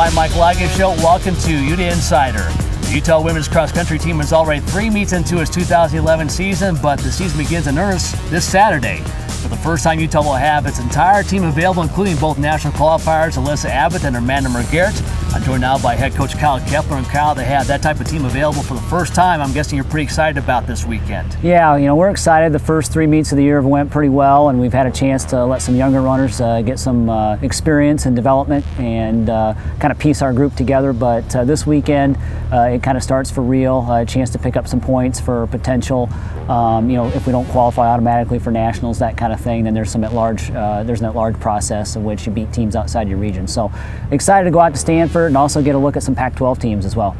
I'm Mike Lageschulte. Welcome to Ute Insider. The Utah women's cross country team is already 3 meets into its 2011 season, but the season begins in earnest this Saturday. For the first time, Utah will have its entire team available, including both national qualifiers Alyssa Abbott and Amanda Mergarrett. I'm joined now by head coach Kyle Kepler. And Kyle, they have that type of team available for the first time. I'm guessing you're pretty excited about this weekend. Yeah, we're excited. The first 3 meets of the year have went pretty well, and we've had a chance to let some younger runners get some experience and development and kind of piece our group together. But this weekend, it kind of starts for real. A chance to pick up some points for potential. If we don't qualify automatically for nationals, that kind of thing, then there's an at-large process in which you beat teams outside your region. So excited to go out to Stanford and also get a look at some Pac-12 teams as well.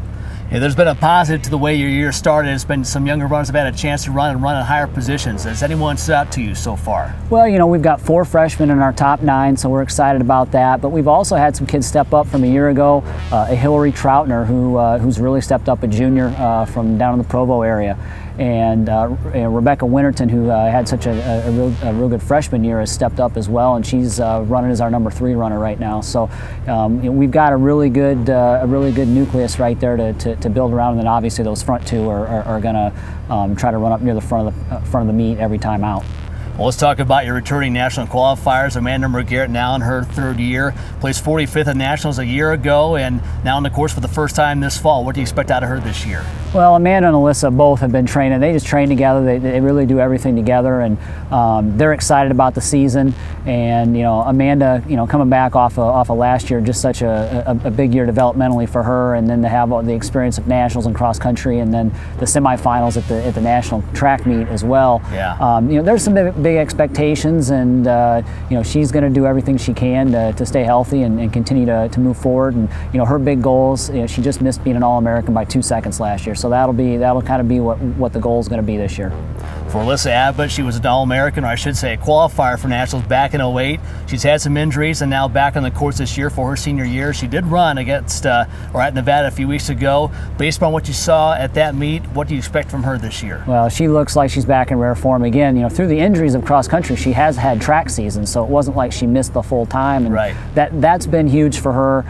Yeah, there's been a positive to the way your year started. It's been some younger runners have had a chance to run in higher positions. Has anyone stood out to you so far? Well, we've got 4 freshmen in our top 9, so we're excited about that. But we've also had some kids step up from a year ago. A Hillary Troutner, who's really stepped up, a junior from down in the Provo area. And Rebecca Winterton, who had such a real good freshman year, has stepped up as well, and she's running as our number 3 runner right now. So we've got a really good nucleus right there to build around, and then obviously those front 2 are going to try to run up near the front of the meet every time out. Well, let's talk about your returning national qualifiers. Amanda Mergarrett, now in her 3rd year, placed 45th at nationals a year ago, and now on the course for the first time this fall. What do you expect out of her this year? Well, Amanda and Alyssa both have been training. They just train together. They really do everything together, and they're excited about the season. And Amanda, coming back off of last year, just such a big year developmentally for her, and then to have all the experience of nationals and cross country, and then the semifinals at the national track meet as well. Yeah. There's some big expectations, and she's going to do everything she can to stay healthy and continue to move forward. And her big goals. She just missed being an All-American by 2 seconds last year. So that'll kind of be what the goal is going to be this year. For Alyssa Abbott, she was an All-American, or I should say a qualifier for nationals back in 2008. She's had some injuries and now back on the course this year for her senior year. She did run against at Nevada a few weeks ago. Based on what you saw at that meet, what do you expect from her this year? Well, she looks like she's back in rare form again. Through the injuries of cross country, she has had track seasons, so it wasn't like she missed the full time. And right. That's been huge for her.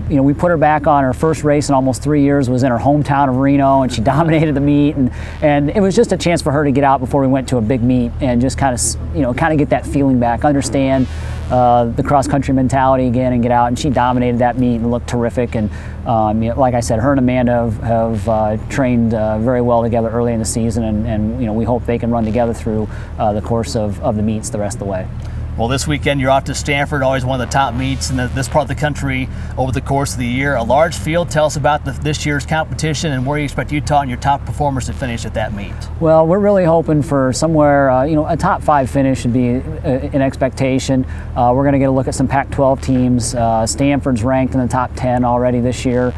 We put her back on. Her first race in almost 3 years was in her hometown of Reno, and she dominated the meet, and it was just a chance for her to get out before we went to a big meet and just kind of get that feeling back, understand the cross country mentality again, and get out. And she dominated that meet and looked terrific. And like I said, her and Amanda have trained very well together early in the season, and we hope they can run together through the course of the meets the rest of the way. Well, this weekend you're off to Stanford, always one of the top meets in this part of the country over the course of the year. A large field. Tell us about this year's competition and where you expect Utah and your top performers to finish at that meet. Well, we're really hoping for somewhere, a top 5 finish would be an expectation. We're going to get a look at some Pac-12 teams. Stanford's ranked in the top 10 already this year.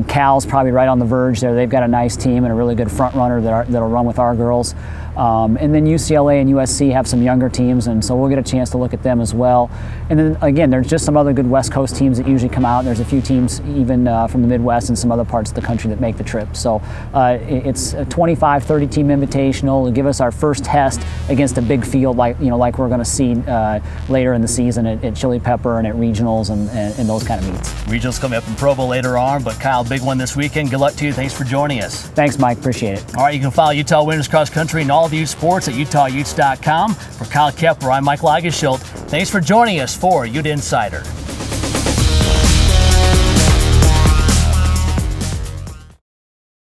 Cal's probably right on the verge there. They've got a nice team and a really good front runner that'll run with our girls. And then UCLA and USC have some younger teams, and so we'll get a chance to look at them as well. And then again, there's just some other good West Coast teams that usually come out. There's a few teams even from the Midwest and some other parts of the country that make the trip. So it's a 25, 30 team invitational to give us our first test against a big field like we're going to see later in the season at Chili Pepper and at regionals and those kind of meets. Regionals coming up in Provo later on, but Kyle, big one this weekend. Good luck to you. Thanks for joining us. Thanks, Mike. Appreciate it. All right, you can follow Utah Women's Cross Country and all of Ute Sports at UtahUtes.com. For Kyle Kepler, I'm Mike Lageschulte. Thanks for joining us for Ute Insider.